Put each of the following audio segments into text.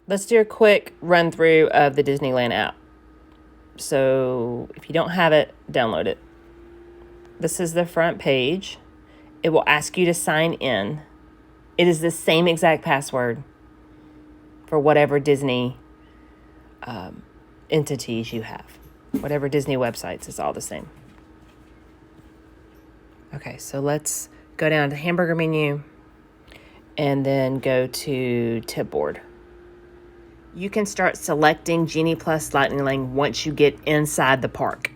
Let's do a quick run through of the Disneyland app. So if you don't have it, download it. This is the front page. It will ask you to sign in. It is the same exact password for whatever Disney entities you have. Whatever Disney websites, it's all the same. Okay, so let's go down to hamburger menu and then go to tip board. You can start selecting Genie Plus Lightning Lane once you get inside the park.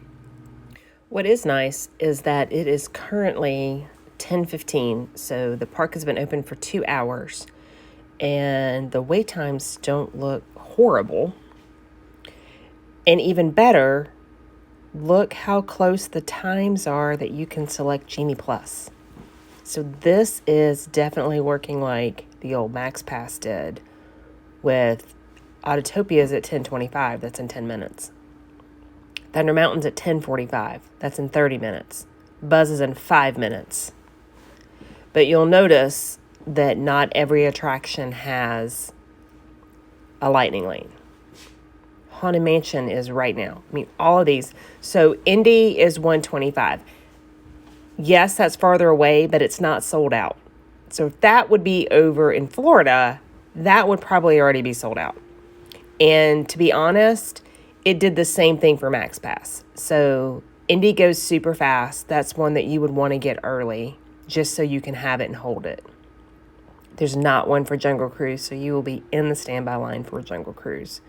What is nice is that it is currently 10:15, so the park has been open for 2 hours, and the wait times don't look horrible. And even better, look how close the times are that you can select Genie Plus. So this is definitely working like the old Max Pass did with Autotopia's at 10:25. That's in 10 minutes. Thunder Mountain's at 10:45. That's in 30 minutes. Buzz is in 5 minutes. But you'll notice that not every attraction has a lightning lane. Haunted Mansion is right now. I mean, all of these. So Indy is 125. Yes, that's farther away, but it's not sold out. So if that would be over in Florida, that would probably already be sold out. And to be honest, it did the same thing for Max Pass. So Indy goes super fast. That's one that you would want to get early just so you can have it and hold it. There's not one for Jungle Cruise, so you will be in the standby line for Jungle Cruise.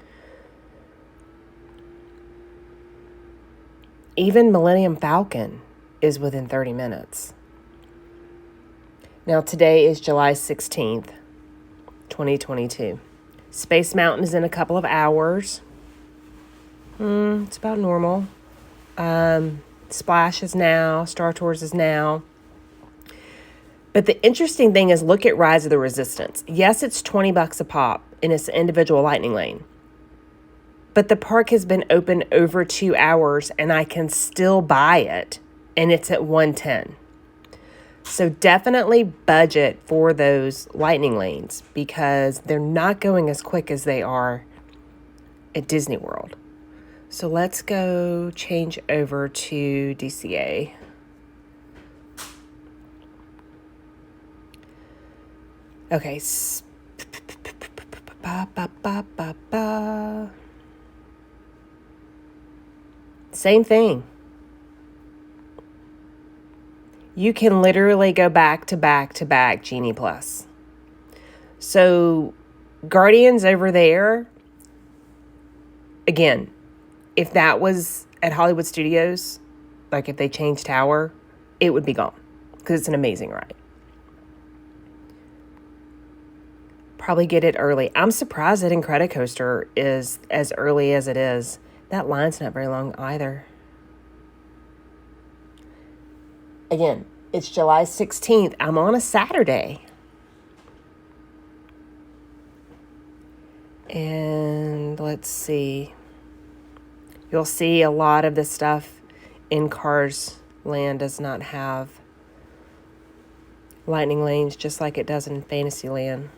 Even Millennium Falcon is within 30 minutes. Now today is July 16th, 2022. Space Mountain is in a couple of hours. It's about normal. Splash is now. Star Tours is now. But the interesting thing is look at Rise of the Resistance. Yes, it's $20 a pop in its individual lightning lane. But the park has been open over 2 hours and I can still buy it and it's at $110. So definitely budget for those lightning lanes because they're not going as quick as they are at Disney World. So let's go change over to DCA. Okay. Same thing. You can literally go back to back to back Genie Plus. So Guardians over there, again, if that was at Hollywood Studios, like if they changed Tower, it would be gone because it's an amazing ride. Probably get it early. I'm surprised that Incredicoaster is as early as it is. That line's not very long either. Again, it's July 16th. I'm on a Saturday. And let's see. You'll see a lot of the stuff in Cars Land does not have lightning lanes just like it does in Fantasyland.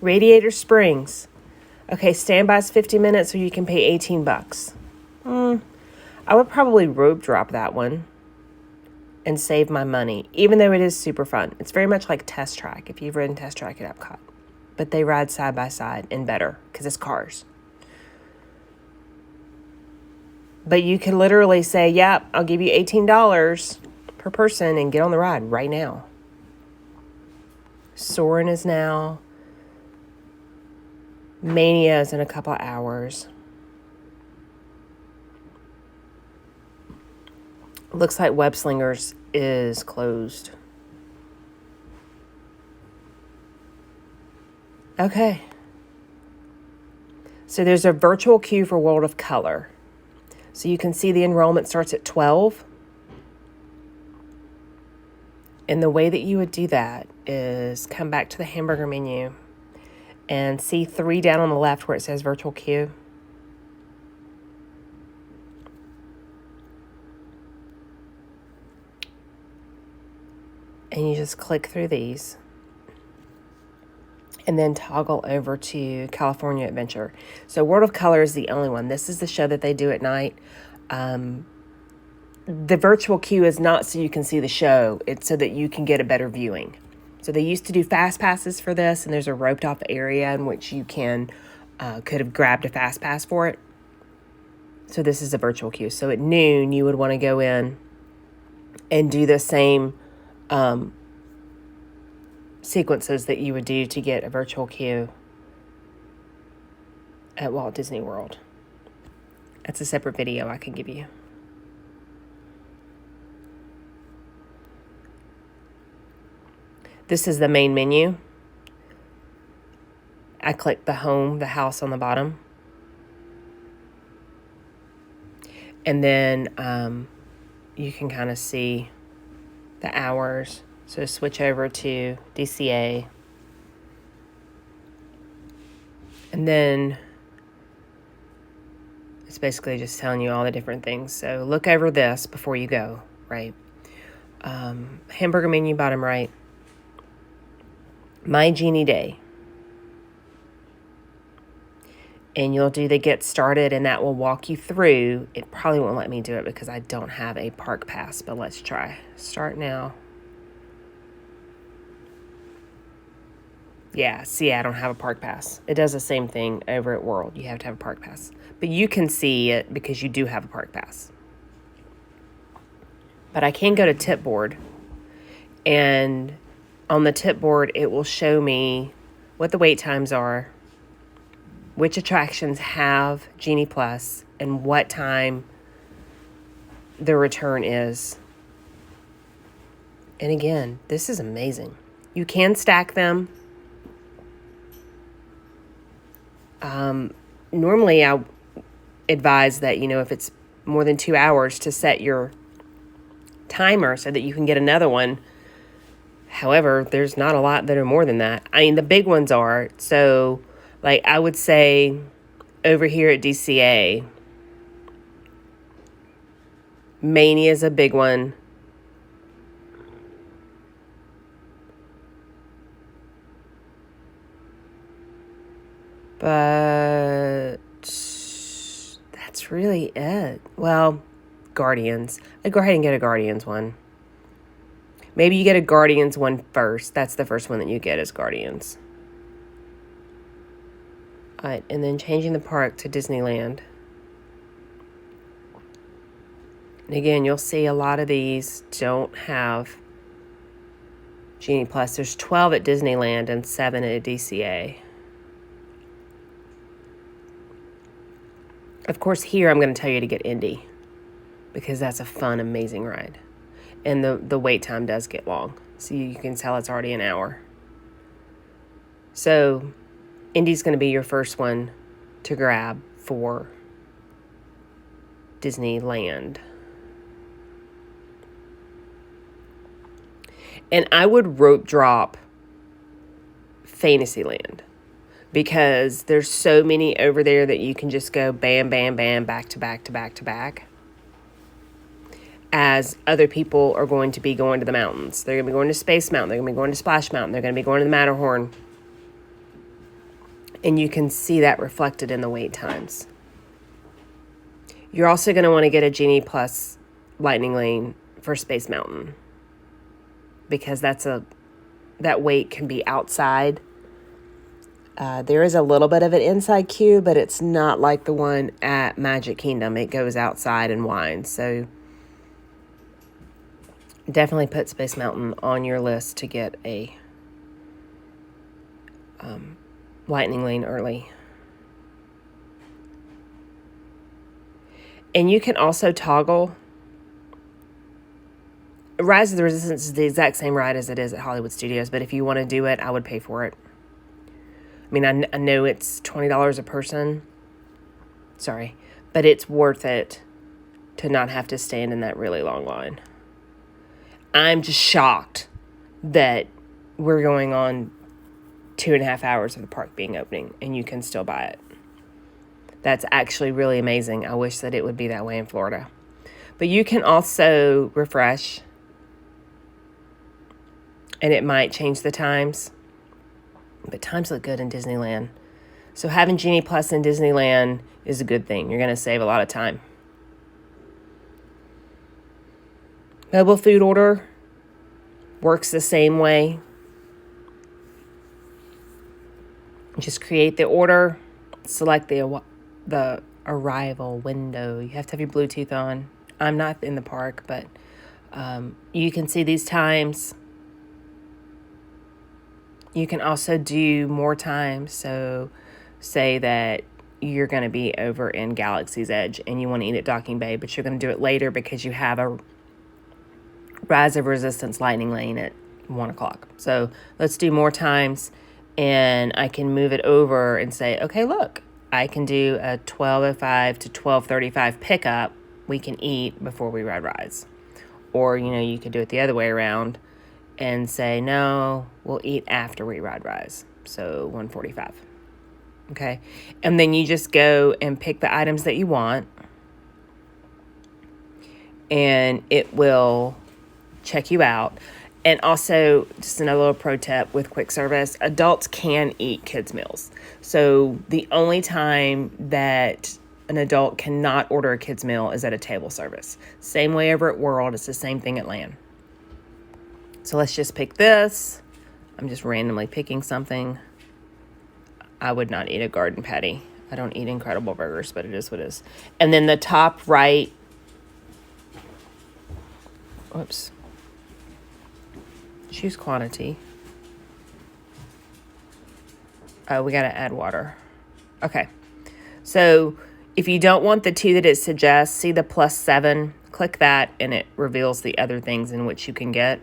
Radiator Springs. Okay, standby's 50 minutes, so you can pay $18. I would probably rope drop that one and save my money, even though it is super fun. It's very much like Test Track, if you've ridden Test Track at Epcot. But they ride side by side and better, because it's cars. But you can literally say, yep, I'll give you $18 per person and get on the ride right now. Soarin' is now. Mania is in a couple hours. Looks like Web Slingers is closed. Okay. So there's a virtual queue for World of Color. So you can see the enrollment starts at 12. And the way that you would do that is come back to the hamburger menu and see 3 down on the left where it says virtual queue. And you just click through these. and then toggle over to California Adventure. So World of Color is the only one. This is the show that they do at night. The virtual queue is not so you can see the show. It's so that you can get a better viewing. So they used to do fast passes for this, and there's a roped off area in which you could have grabbed a fast pass for it. So this is a virtual queue. So at noon, you would want to go in and do the same sequences that you would do to get a virtual queue at Walt Disney World. That's a separate video I can give you. This is the main menu. I click the home, the house on the bottom. And then you can kind of see the hours. So switch over to DCA. And then it's basically just telling you all the different things. So look over this before you go, right? Hamburger menu, bottom right. My Genie Day. And you'll do the get started, and that will walk you through. It probably won't let me do it because I don't have a park pass, but let's try. Start now. Yeah, see, I don't have a park pass. It does the same thing over at World. You have to have a park pass. But you can see it because you do have a park pass. But I can go to tip board, and on the tip board, it will show me what the wait times are, which attractions have Genie Plus, and what time the return is. And again, this is amazing. You can stack them. Normally, I advise that, if it's more than 2 hours, to set your timer so that you can get another one. However, there's not a lot that are more than that. I mean, the big ones are. So, like, I would say over here at DCA, Mania is a big one. But that's really it. Well, Guardians. I'd go ahead and get a Guardians one. Maybe you get a Guardians one first. That's the first one that you get is Guardians. All right, and then changing the park to Disneyland. And again, you'll see a lot of these don't have Genie Plus. There's 12 at Disneyland and 7 at DCA. Of course, here I'm going to tell you to get Indy because that's a fun, amazing ride. And the wait time does get long. So you can tell it's already an hour. So Indy's going to be your first one to grab for Disneyland. And I would rope drop Fantasyland because there's so many over there that you can just go bam, bam, bam, back to back to back to back. As other people are going to be going to the mountains. They're going to be going to Space Mountain. They're going to be going to Splash Mountain. They're going to be going to the Matterhorn. And you can see that reflected in the wait times. You're also going to want to get a Genie Plus Lightning Lane for Space Mountain. Because that wait can be outside. There is a little bit of an inside queue, but it's not like the one at Magic Kingdom. It goes outside and winds. So definitely put Space Mountain on your list to get a Lightning Lane early. And you can also toggle. Rise of the Resistance is the exact same ride as it is at Hollywood Studios, but if you want to do it, I would pay for it. I mean, I know it's $20 a person. Sorry. But it's worth it to not have to stand in that really long line. I'm just shocked that we're going on 2.5 hours of the park being opening and you can still buy it. That's actually really amazing. I wish that it would be that way in Florida. But you can also refresh and it might change the times. But times look good in Disneyland. So having Genie Plus in Disneyland is a good thing. You're going to save a lot of time. Mobile food order works the same way. Just create the order, select the arrival window. You have to have your Bluetooth on. I'm not in the park, but you can see these times. You can also do more times. So say that you're going to be over in Galaxy's Edge and you want to eat at Docking Bay, but you're going to do it later because you have a Rise of Resistance lightning lane at 1 o'clock. So let's do more times, and I can move it over and say, okay, look, I can do a 12:05 to 12:35 pickup. We can eat before we ride Rise. Or, you could do it the other way around and say, no, we'll eat after we ride Rise. So 1:45. Okay. And then you just go and pick the items that you want, and it will check you out. And also, just another little pro tip with quick service, adults can eat kids' meals. So the only time that an adult cannot order a kid's meal is at a table service. Same way over at World. It's the same thing at Land. So let's just pick this. I'm just randomly picking something. I would not eat a garden patty. I don't eat Incredible Burgers, but it is what it is. And then the top right. Whoops. Choose quantity. Oh, we got to add water. Okay. So if you don't want the 2 that it suggests, see the +7, click that and it reveals the other things in which you can get.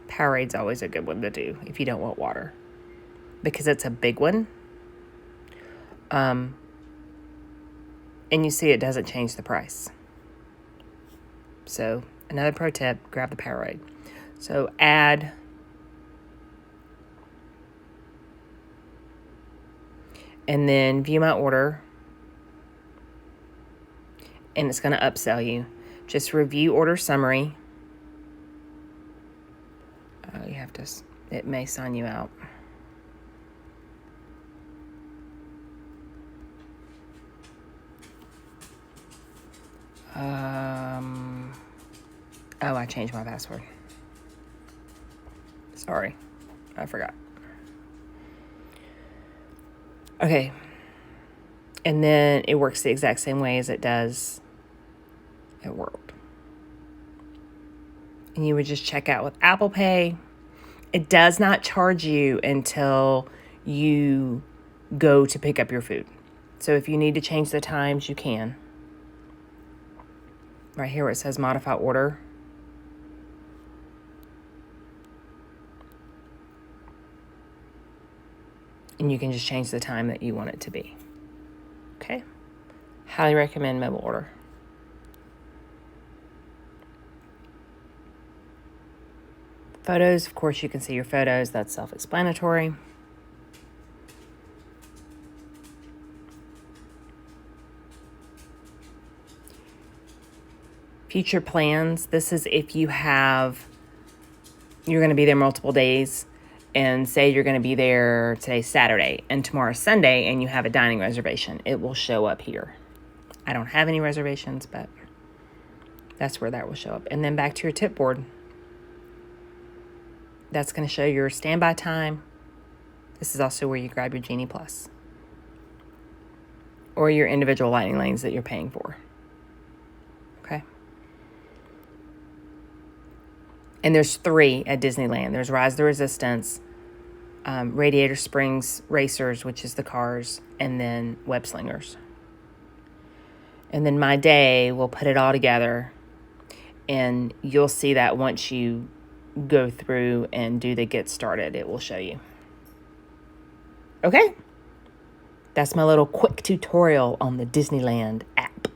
Powerade's always a good one to do if you don't want water, because it's a big one. And you see it doesn't change the price. So another pro tip, grab the Powerade. So add, and then view my order, and it's going to upsell you. Just review order summary. You have to, it may sign you out. Oh, I changed my password. Sorry, I forgot. Okay. And then it works the exact same way as it does at World. And you would just check out with Apple Pay. It does not charge you until you go to pick up your food. So if you need to change the times, you can. Right here where it says modify order. And you can just change the time that you want it to be. Okay? Highly recommend mobile order. Photos, of course, you can see your photos. That's self-explanatory. Future plans. This is if you're going to be there multiple days, and say you're going to be there today, Saturday, and tomorrow, Sunday, and you have a dining reservation. It will show up here. I don't have any reservations, but that's where that will show up. And then back to your tip board. That's going to show your standby time. This is also where you grab your Genie Plus, or your individual lightning lanes that you're paying for. Okay. And there's 3 at Disneyland. There's Rise of the Resistance, Radiator Springs Racers, which is the cars, and then Web Slingers. And then My Day will put it all together, and you'll see that once you go through and do the get started, it will show you. Okay? That's my little quick tutorial on the Disneyland app.